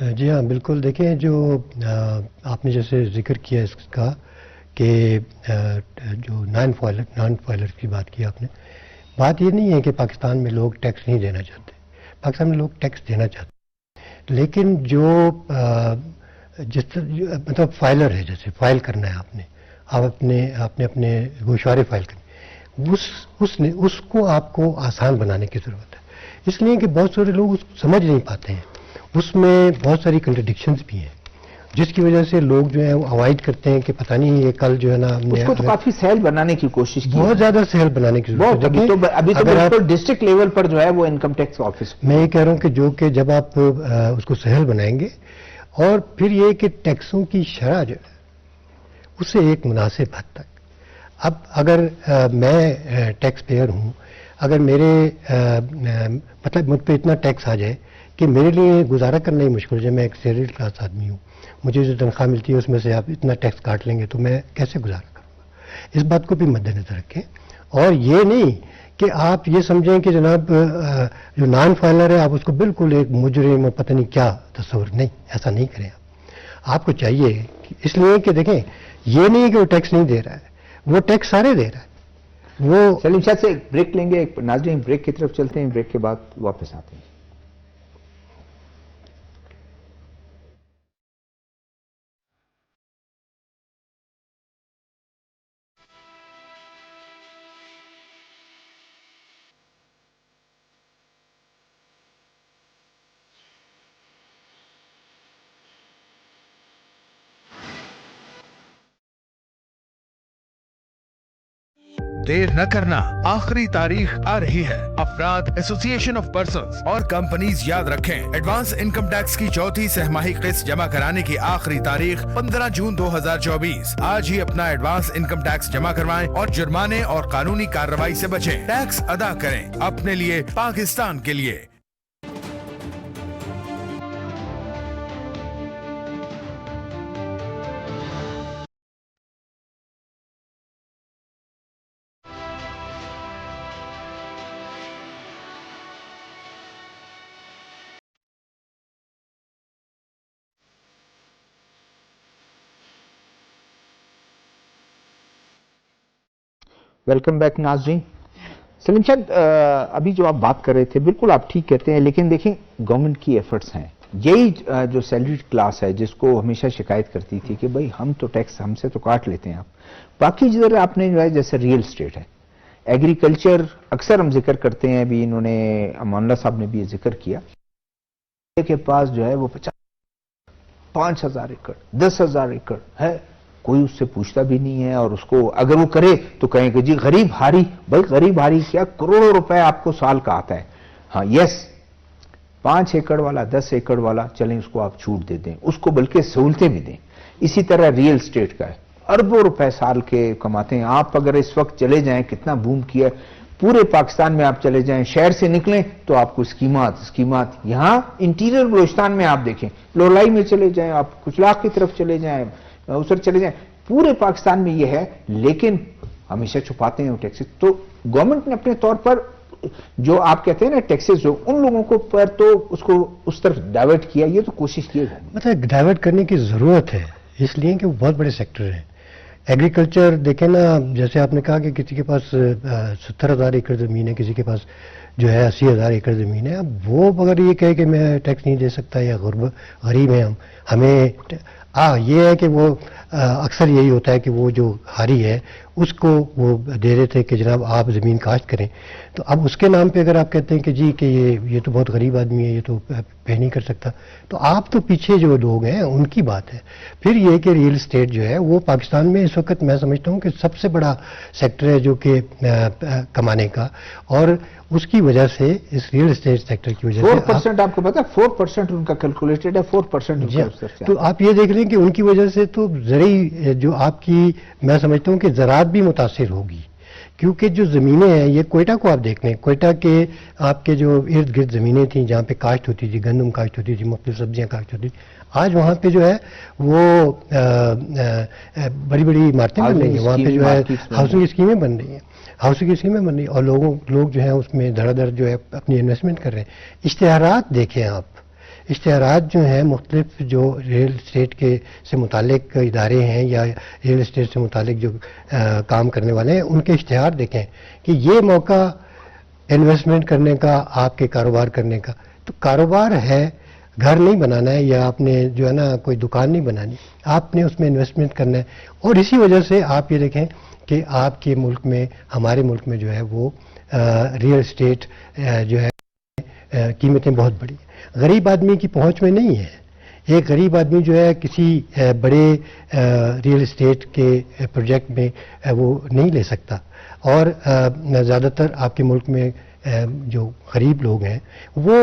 جی ہاں بالکل. دیکھیں جو آپ نے جیسے ذکر کیا اس کا کہ جو نان فائلر کی بات کی آپ نے, بات یہ نہیں ہے کہ پاکستان میں لوگ ٹیکس نہیں دینا چاہتے, پاکستان میں لوگ ٹیکس دینا چاہتے ہیں, لیکن جو مطلب فائلر ہے, جیسے فائل کرنا ہے آپ نے, آپ اپنے گوشوارے فائل کرنے, اس کو آپ کو آسان بنانے کی ضرورت ہے. اس لیے کہ بہت سارے لوگ اس کو سمجھ نہیں پاتے ہیں, اس میں بہت ساری کنٹرڈکشنز بھی ہیں, جس کی وجہ سے لوگ جو ہیں وہ اوائڈ کرتے ہیں کہ پتہ نہیں یہ کل جو ہے نا ہم نے اس کو تو کافی سہل بنانے کی کوشش کی, بہت زیادہ سہل بنانے کی ضرورت ہے. ابھی تو بالکل ڈسٹرکٹ لیول پر جو ہے وہ انکم ٹیکس آفس, میں یہ کہہ رہا ہوں کہ جب آپ اس کو سہل بنائیں گے, اور پھر یہ کہ ٹیکسوں کی شرح جو ہے اسے ایک مناسب حد تک, اب اگر میں ٹیکس پیئر ہوں, اگر میرے مطلب مجھ پہ اتنا ٹیکس آ جائے کہ میرے لیے گزارا کرنا ہی مشکل ہے, جب میں ایک سیلریڈ کلاس آدمی ہوں, مجھے جو تنخواہ ملتی ہے اس میں سے آپ اتنا ٹیکس کاٹ لیں گے تو میں کیسے گزارا کروں گا. اس بات کو بھی مد نظر رکھیں, اور یہ نہیں کہ آپ یہ سمجھیں کہ جناب جو نان فائلر ہے آپ اس کو بالکل ایک مجرم اور پتہ نہیں کیا تصور, نہیں, ایسا نہیں کریں. آپ کو چاہیے اس لیے کہ دیکھیں یہ نہیں کہ وہ ٹیکس نہیں دے رہا ہے, وہ ٹیکس سارے دے رہا ہے. وہ سلیم شاہ سے ایک بریک لیں گے, ناظرین بریک کی طرف چلتے ہیں, بریک کے بعد واپس آتے ہیں. دیر نہ کرنا, آخری تاریخ آ رہی ہے. افراد, ایسوسی ایشن آف پرسنز اور کمپنیز یاد رکھیں, ایڈوانس انکم ٹیکس کی چوتھی سہماہی قسط جمع کرانے کی آخری تاریخ 15 جون 2024. آج ہی اپنا ایڈوانس انکم ٹیکس جمع کروائیں اور جرمانے اور قانونی کارروائی سے بچیں. ٹیکس ادا کریں, اپنے لیے, پاکستان کے لیے. ویلکم بیک ناظرین. سلیم شاہ, ابھی جو آپ بات کر رہے تھے بالکل آپ ٹھیک کہتے ہیں, لیکن دیکھیں گورنمنٹ کی ایفرٹس ہیں, یہی جو سیلریڈ کلاس ہے جس کو ہمیشہ شکایت کرتی تھی کہ بھائی ہم تو ٹیکس ہم سے تو کاٹ لیتے ہیں آپ, باقی جدھر آپ نے جو ہے جیسے ریئل اسٹیٹ ہے, ایگریکلچر, اکثر ہم ذکر کرتے ہیں, ابھی انہوں نے امان اللہ صاحب نے بھی یہ ذکر کیا کے پاس جو ہے وہ 5,000 ایکڑ 10,000 ایکڑ ہے, کوئی اس سے پوچھتا بھی نہیں ہے, اور اس کو اگر وہ کرے تو کہیں کہ جی غریب ہاری. بھائی غریب ہاری کیا, کروڑوں روپے آپ کو سال کا آتا ہے. ہاں یس, 5 ایکڑ والا 10 ایکڑ والا چلیں اس کو آپ چھوٹ دے دیں, اس کو بلکہ سہولتیں بھی دیں. اسی طرح ریئل اسٹیٹ کا ہے, اربوں روپے سال کے کماتے ہیں. آپ اگر اس وقت چلے جائیں, کتنا بوم کیا پورے پاکستان میں, آپ چلے جائیں شہر سے نکلیں تو آپ کو اسکیمات یہاں انٹیریئر بلوچستان میں آپ دیکھیں, لولائی میں چلے جائیں, آپ کچلاق کی طرف چلے جائیں, اسر چلے جائیں, پورے پاکستان میں یہ ہے, لیکن ہمیشہ چھپاتے ہیں وہ ٹیکسز. تو گورنمنٹ نے اپنے طور پر جو آپ کہتے ہیں نا ٹیکسز, جو ان لوگوں کو پر تو اس کو اس طرف ڈائیورٹ کیا, یہ تو کوشش کی ہے. مطلب ڈائیورٹ کرنے کی ضرورت ہے, اس لیے کہ وہ بہت بڑے سیکٹر ہیں. ایگریکلچر دیکھیں نا, جیسے آپ نے کہا کہ کسی کے پاس 70,000 ایکڑ زمین ہے, کسی کے پاس جو ہے 80,000 ایکڑ زمین ہے. اب وہ اگر یہ کہے کہ میں ٹیکس نہیں دے سکتا یا غریب ہیں ہمیں یہ ہے کہ وہ اکثر یہی ہوتا ہے کہ وہ جو ہاری ہے اس کو وہ دے دیتے کہ جناب آپ زمین کاشت کریں. تو اب اس کے نام پہ اگر آپ کہتے ہیں کہ جی کہ یہ تو بہت غریب آدمی ہے, یہ تو پے نہیں کر سکتا, تو آپ تو پیچھے جو لوگ ہیں ان کی بات ہے. پھر یہ کہ ریئل اسٹیٹ جو ہے وہ پاکستان میں اس وقت میں سمجھتا ہوں کہ سب سے بڑا سیکٹر ہے جو کہ کمانے کا, اور اس کی وجہ سے اس ریئل اسٹیٹ سیکٹر کی وجہ سے 4% آپ کو پتا ہے, 4% ان کا کیلکولیٹڈ ہے, 4%. تو آپ یہ دیکھ لیں کہ ان کی وجہ سے تو زرعی جو آپ کی میں سمجھتا ہوں کہ زراعت بھی متاثر ہوگی, کیونکہ جو زمینیں ہیں, یہ کوئٹہ کو آپ دیکھ لیں, کوئٹہ کے آپ کے جو ارد گرد زمینیں تھیں جہاں پہ کاشت ہوتی تھی, گندم کاشت ہوتی تھی, مختلف سبزیاں کاشت ہوتی تھی, آج وہاں پہ جو ہے وہ بڑی بڑی عمارتیں بن رہی ہیں, وہاں پہ جو ہے ہاؤسنگ اسکیمیں بن رہی ہیں, اور لوگ جو ہیں اس میں دھڑا دھڑ جو ہے اپنی انویسٹمنٹ کر رہے ہیں. اشتہارات دیکھیں آپ, اشتہارات جو ہیں مختلف جو ریل اسٹیٹ کے سے متعلق ادارے ہیں یا ریل اسٹیٹ سے متعلق جو کام کرنے والے ہیں ان کے اشتہار دیکھیں کہ یہ موقع انویسٹمنٹ کرنے کا، آپ کے کاروبار کرنے کا. تو کاروبار ہے، گھر نہیں بنانا ہے یا آپ نے جو ہے نا کوئی دکان نہیں بنانی، آپ نے اس میں انویسٹمنٹ کرنا ہے. اور اسی وجہ سے آپ یہ دیکھیں کہ آپ کے ملک میں، ہمارے ملک میں جو ہے وہ ریل اسٹیٹ جو ہے قیمتیں بہت بڑی ہیں. غریب آدمی کی پہنچ میں نہیں ہے. ایک غریب آدمی جو ہے کسی بڑے ریل اسٹیٹ کے پروجیکٹ میں وہ نہیں لے سکتا. اور زیادہ تر آپ کے ملک میں جو غریب لوگ ہیں وہ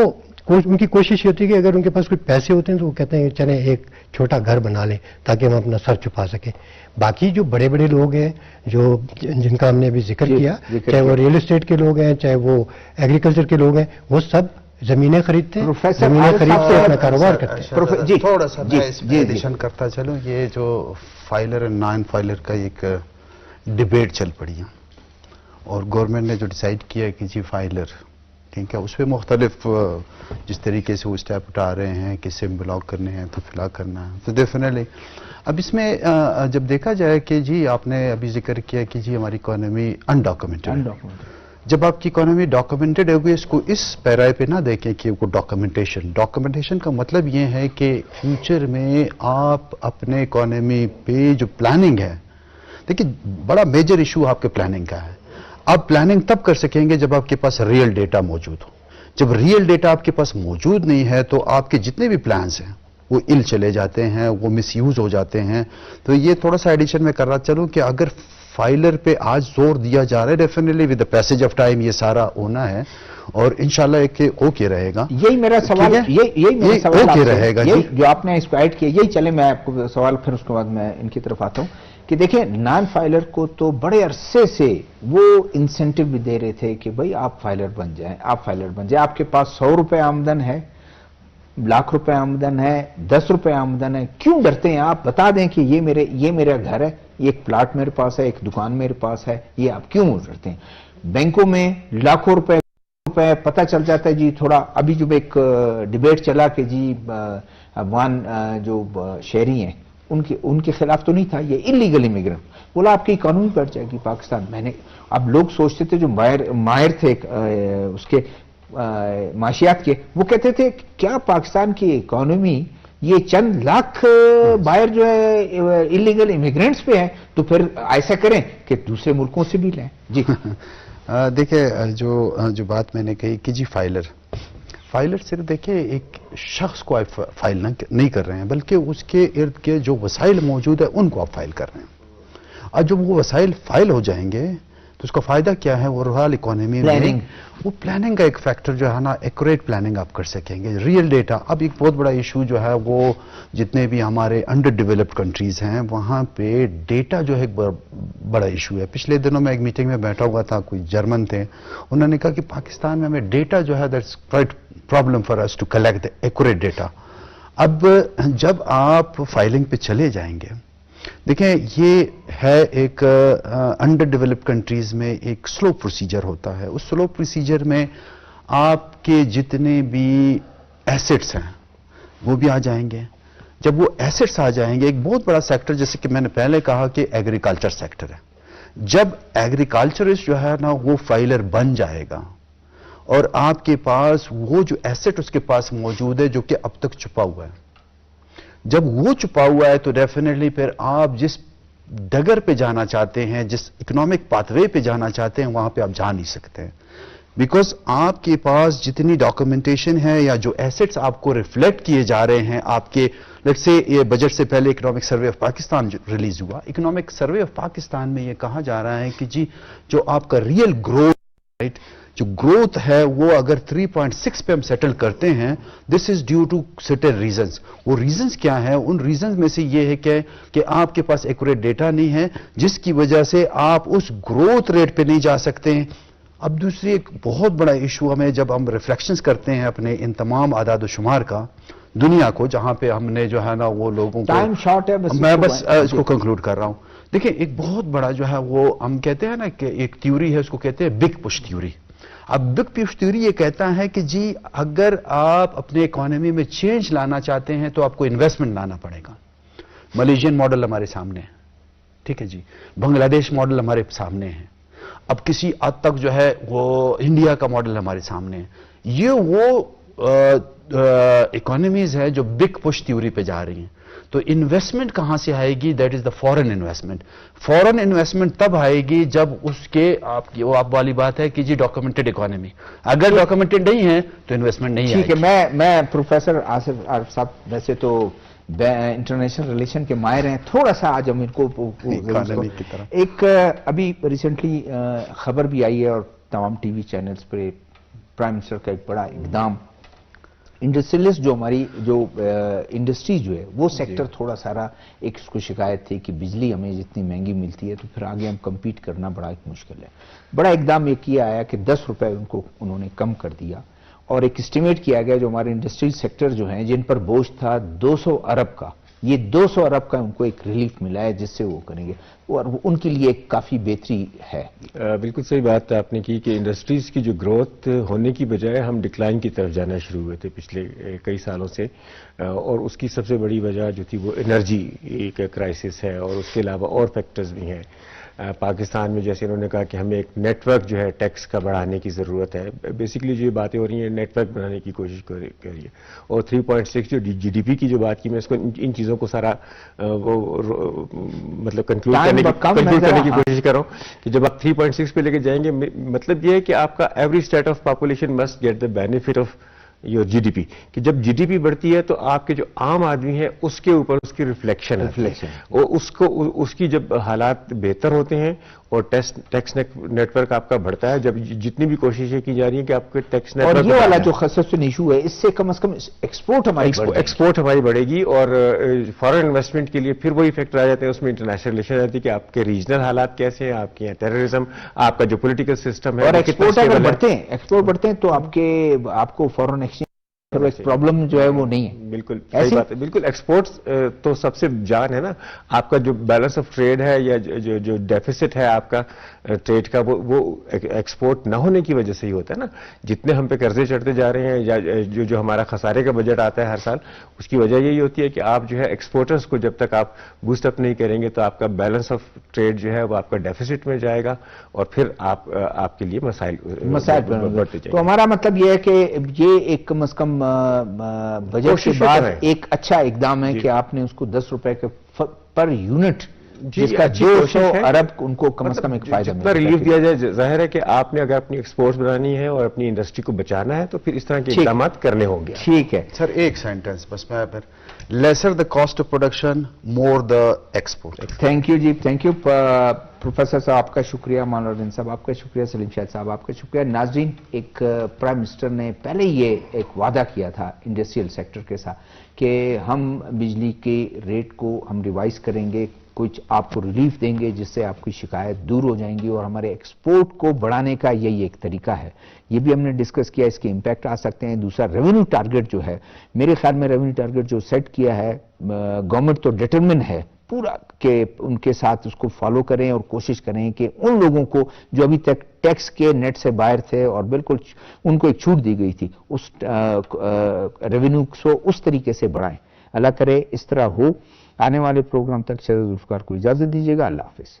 ان کی کوشش یہ ہوتی ہے کہ اگر ان کے پاس کوئی پیسے ہوتے ہیں تو وہ کہتے ہیں کہ چلیں ایک چھوٹا گھر بنا لیں تاکہ ہم اپنا سر چھپا سکیں. باقی جو بڑے بڑے لوگ ہیں جو جن کا ہم نے ابھی ذکر کیا، چاہے وہ ریل اسٹیٹ کے لوگ ہیں چاہے وہ ایگریکلچر کے لوگ ہیں، وہ سب زمینیں خریدتے ہیں، زمینیں خرید کے اپنا کاروبار کرتے ہیں. تھوڑا سا میں اس میں ایڈیشن کرتا چلوں. یہ جو فائلر اور نان فائلر کا ایک ڈیبیٹ چل پڑی ہے اور گورنمنٹ نے جو ڈیسائیڈ کیا کہ جی فائلر ٹھیک ہے، اس پہ مختلف جس طریقے سے وہ اسٹیپ اٹھا رہے ہیں کہ سم بلاک کرنے ہیں تو فلا کرنا ہے تو ڈیفینیٹلی. اب اس میں جب دیکھا جائے کہ جی آپ نے ابھی ذکر کیا کہ جی ہماری اکانومی انڈاکومنٹڈ، جب آپ کی اکانومی ڈاکومنٹڈ ہوگی اس کو اس پیرائے پہ نہ دیکھیں کہ وہ ڈاکومنٹیشن کا مطلب یہ ہے کہ فیوچر میں آپ اپنے اکانومی پہ جو پلاننگ ہے، دیکھیں بڑا میجر ایشو آپ کے پلاننگ کا ہے. آپ پلاننگ تب کر سکیں گے جب آپ کے پاس ریئل ڈیٹا موجود ہو. جب ریئل ڈیٹا آپ کے پاس موجود نہیں ہے تو آپ کے جتنے بھی پلانز ہیں وہ ال چلے جاتے ہیں، وہ مس یوز ہو جاتے ہیں. تو یہ تھوڑا سا ایڈیشن میں کر رہا چلوں کہ اگر فائلر پہ آج زور دیا جا رہا ہے، definitely with the passage of time یہ سارا ہونا ہے اور انشاءاللہ ایک اوکے رہے گا. یہی میرا سوال، یہی میرا سوال اوکے رہے گا جو آپ نے اس کو ایڈ کیا. یہی چلے میں آپ کو سوال پھر اس کے بعد میں ان کی طرف آتا ہوں کہ دیکھیں نان فائلر کو تو بڑے عرصے سے وہ انسینٹیو بھی دے رہے تھے کہ بھائی آپ فائلر بن جائیں، آپ فائلر بن جائیں. آپ کے پاس 100 روپے آمدن ہے، لاکھ روپے آمدن ہے، 10 روپے آمدن ہے، کیوں ڈرتے ہیں؟ آپ بتا دیں کہ یہ میرا گھر ہے، یہ ایک پلاٹ میرے پاس ہے، ایک دکان میرے پاس ہے، یہ آپ کیوں ڈرتے ہیں؟ بینکوں میں لاکھوں روپے پتہ چل جاتا ہے جی. تھوڑا ابھی جو ایک ڈیبیٹ چلا کہ جی افغان جو شہری ہیں ان کے خلاف تو نہیں تھا، یہ انلیگل امیگرنٹ، بولا آپ کی اکانومی بڑھ جائے گی پاکستان. میں نے اب لوگ سوچتے تھے جو ماہر تھے اس کے معاشیات کے، وہ کہتے تھے کیا پاکستان کی اکانومی یہ چند لاکھ باہر جو ہے انلیگل امیگرینٹس پہ ہیں، تو پھر ایسا کریں کہ دوسرے ملکوں سے بھی لیں. جی دیکھیں جو بات میں نے کہی کہ جی فائلر صرف دیکھیں ایک شخص کو آپ فائل نہیں کر رہے ہیں بلکہ اس کے ارد کے جو وسائل موجود ہیں ان کو آپ فائل کر رہے ہیں. اور جب وہ وسائل فائل ہو جائیں گے تو اس کا فائدہ کیا ہے؟ وہ رورل اکانومی میں وہ پلاننگ کا ایک فیکٹر جو ہے نا، ایکوریٹ پلاننگ آپ کر سکیں گے. ریئل ڈیٹا اب ایک بہت بڑا ایشو جو ہے وہ جتنے بھی ہمارے انڈر ڈیولپڈ کنٹریز ہیں وہاں پہ ڈیٹا جو ہے ایک بڑا ایشو ہے. پچھلے دنوں میں ایک میٹنگ میں بیٹھا ہوا تھا، کوئی جرمن تھے، انہوں نے کہا کہ پاکستان میں ہمیں ڈیٹا جو ہے that's quite problem for us to collect the accurate data. اب جب آپ فائلنگ پہ چلے جائیں گے، دیکھیں یہ ہے ایک انڈر ڈیولپڈ کنٹریز میں ایک سلو پروسیجر ہوتا ہے. اس سلو پروسیجر میں آپ کے جتنے بھی ایسٹس ہیں وہ بھی آ جائیں گے. جب وہ ایسٹس آ جائیں گے، ایک بہت بڑا سیکٹر جیسے کہ میں نے پہلے کہا کہ ایگریکلچر سیکٹر ہے. جب ایگریکلچرسٹ جو ہے نا وہ فائلر بن جائے گا اور آپ کے پاس وہ جو ایسٹ اس کے پاس موجود ہے جو کہ اب تک چھپا ہوا ہے، جب وہ چھپا ہوا ہے تو ڈیفینیٹلی پھر آپ جس ڈگر پہ جانا چاہتے ہیں، جس اکنامک پاتھ وے پہ جانا چاہتے ہیں، وہاں پہ آپ جا نہیں سکتے ہیں. بیکاز آپ کے پاس جتنی ڈاکومنٹیشن ہے یا جو ایسٹس آپ کو ریفلیکٹ کیے جا رہے ہیں آپ کے، لیٹس سے یہ بجٹ سے پہلے economic survey of Pakistan release ہوا. اکنامک سروے آف پاکستان میں یہ کہا جا رہا ہے کہ جی جو آپ کا ریئل گروتھ، رائٹ، جو گروتھ ہے وہ اگر 3.6 پہ ہم سیٹل کرتے ہیں، this is due to certain reasons. وہ ریزنز کیا ہیں؟ ان ریزنز میں سے یہ ہے کہ آپ کے پاس ایکوریٹ ڈیٹا نہیں ہے جس کی وجہ سے آپ اس گروتھ ریٹ پہ نہیں جا سکتے ہیں. اب دوسری ایک بہت بڑا ایشو ہمیں جب ہم ریفلیکشنز کرتے ہیں اپنے ان تمام اعداد و شمار کا دنیا کو، جہاں پہ ہم نے جو ہے نا وہ لوگوں کو، ٹائم شارٹ ہے، میں بس اس کو کنکلوڈ کر رہا ہوں. دیکھیں ایک بہت بڑا جو ہے وہ ہم کہتے ہیں نا کہ ایک تھیوری ہے، اس کو کہتے ہیں بگ پش تھیوری. اب بگ پیوش تھیوری یہ کہتا ہے کہ جی اگر آپ اپنے اکانومی میں چینج لانا چاہتے ہیں تو آپ کو انویسٹمنٹ لانا پڑے گا. ملیشین ماڈل ہمارے سامنے ہے, ٹھیک ہے جی, بنگلہ دیش ماڈل ہمارے سامنے ہے, اب کسی حد تک جو ہے وہ انڈیا کا ماڈل ہمارے سامنے ہے. یہ وہ اکانومیز ہیں جو بگ پش تھیوری پہ جا رہی ہیں. تو انویسٹمنٹ کہاں سے آئے گی؟ That is the foreign investment. Foreign investment تب آئے گی جب اس کے آپ والی بات ہے کہ جی ڈاکومنٹڈ اکانومی. اگر ڈاکومنٹڈ نہیں ہے تو انویسٹمنٹ نہیں آئے گی. ٹھیک ہے, میں پروفیسر آصف عارف صاحب ویسے تو انٹرنیشنل ریلیشن کے ماہر ہیں, تھوڑا سا آج ہم ان کو اکانومی کی طرح ایک ابھی ریسنٹلی خبر بھی آئی ہے اور تمام ٹی وی چینلز پہ پرائم منسٹر کا ایک بڑا اقدام, انڈسٹریلسٹ جو ہماری جو انڈسٹری جو ہے وہ سیکٹر تھوڑا سارا ایک اس کو شکایت تھی کہ بجلی ہمیں جتنی مہنگی ملتی ہے تو پھر آگے ہم کمپیٹ کرنا بڑا ایک مشکل ہے. بڑا اقدام یہ کیا آیا کہ 10 روپے انہوں نے کم کر دیا اور ایک اسٹیمیٹ کیا گیا جو ہمارے انڈسٹریل سیکٹر جو ہیں جن پر بوجھ تھا 200 ارب کا, یہ 200 ارب کا ان کو ایک ریلیف ملا ہے جس سے وہ کریں گے اور ان کے لیے ایک کافی بہتری ہے. بالکل صحیح بات آپ نے کی کہ انڈسٹریز کی جو گروتھ ہونے کی بجائے ہم ڈکلائن کی طرف جانا شروع ہوئے تھے پچھلے کئی سالوں سے, اور اس کی سب سے بڑی وجہ جو تھی وہ انرجی کا کرائسس ہے اور اس کے علاوہ اور فیکٹرز بھی ہیں. پاکستان میں جیسے انہوں نے کہا کہ ہمیں ایک نیٹ ورک جو ہے ٹیکس کا بڑھانے کی ضرورت ہے. بیسیکلی جو یہ باتیں ہو رہی ہیں نیٹ ورک بنانے کی کوشش کر رہی ہے, اور 3.6 جو جی ڈی پی کی جو بات کی میں اس کو ان چیزوں کو سارا وہ مطلب کنکلوڈ کرنے کی کوشش کر رہا ہوں کہ جب آپ 3.6 پہ لے کے جائیں گے مطلب یہ ہے کہ آپ کا every state of population must get the benefit of your G D P, کہ جب جی ڈی پی بڑھتی ہے تو آپ کے جو عام آدمی ہے اس کے اوپر اس کی ریفلیکشن ہے, اور اس کی جب حالات بہتر ہوتے ہیں اور ٹیکس نیٹ ورک آپ کا بڑھتا ہے, جب جتنی بھی کوششیں کی جا رہی ہیں کہ آپ کے ٹیکس نیٹ ورک, اور یہ والا جو خصوصاً ایشو ہے اس سے کم از کم ایکسپورٹ ہماری بڑھے گی, اور فارن انویسٹمنٹ کے لیے پھر وہی فیکٹر آ جاتے ہیں اس میں, انٹرنیشنل ریلیشن آتی ہے کہ آپ کے ریجنل حالات کیسے ہیں, آپ کے یہاں ٹیررزم, آپ کا جو پولیٹیکل سسٹم ہے, اور ایکسپورٹ اگر بڑھتے ہیں تو آپ کو فارن ایکسچینج پرابلم جو ہے وہ نہیں ہے. بالکل صحیح بات ہے, بالکل. ایکسپورٹس تو سب سے جان ہے نا, آپ کا جو بیلنس آف ٹریڈ ہے یا جو ڈیفیسٹ ہے آپ کا ٹریڈ کا وہ ایکسپورٹ نہ ہونے کی وجہ سے ہی ہوتا ہے نا. جتنے ہم پہ قرضے چڑھتے جا رہے ہیں یا جو ہمارا خسارے کا بجٹ آتا ہے ہر سال, اس کی وجہ یہی ہوتی ہے کہ آپ جو ہے ایکسپورٹرز کو جب تک آپ بوسٹ اپ نہیں کریں گے تو آپ کا بیلنس آف ٹریڈ جو ہے وہ آپ کا ڈیفیسٹ میں جائے گا اور پھر آپ کے لیے مسائل بڑھتے جائیں گے. تو ہمارا مطلب یہ ہے کہ یہ ایک کم از کم بجٹ کے بعد ایک اچھا اقدام ہے کہ آپ نے اس کو 10 روپے کے پر یونٹ جس کا 200 ارب ان کو کم از کم ایک فائدہ جتنا ریلیف دیا جائے. ظاہر ہے کہ آپ نے اگر اپنی ایکسپورٹس بنانی ہے اور اپنی انڈسٹری کو بچانا ہے تو پھر اس طرح کے اقدامات کرنے ہوں گے. ٹھیک ہے سر, ایک سینٹنس بس میں پھر lesser the cost of production more the export. Thank you جی, تھینک یو پروفیسر صاحب, آپ کا شکریہ. مان الدین صاحب آپ کا شکریہ. سلیم شاہد صاحب آپ کا شکریہ. ناظرین, ایک پرائم منسٹر نے پہلے یہ ایک وعدہ کیا تھا انڈسٹریل سیکٹر کے ساتھ کہ ہم بجلی کے ریٹ کو ہم ریوائز کریں گے, کچھ آپ کو ریلیف دیں گے جس سے آپ کی شکایت دور ہو جائیں گی, اور ہمارے ایکسپورٹ کو بڑھانے کا یہی ایک طریقہ ہے. یہ بھی ہم نے ڈسکس کیا, اس کے امپیکٹ آ سکتے ہیں. دوسرا ریونیو ٹارگٹ جو ہے, میرے خیال میں ریونیو ٹارگٹ جو سیٹ کیا ہے گورنمنٹ تو ڈٹرمن ہے پورا کہ ان کے ساتھ اس کو فالو کریں اور کوشش کریں کہ ان لوگوں کو جو ابھی تک ٹیکس کے نیٹ سے باہر تھے اور بالکل ان کو ایک چھوٹ دی گئی تھی, اس ریونیو کو اس طریقے سے بڑھائیں. اللہ کرے اس طرح ہو. آنے والے پروگرام تک شہزاد ذوالفقار کو اجازت دیجیے گا. اللہ حافظ.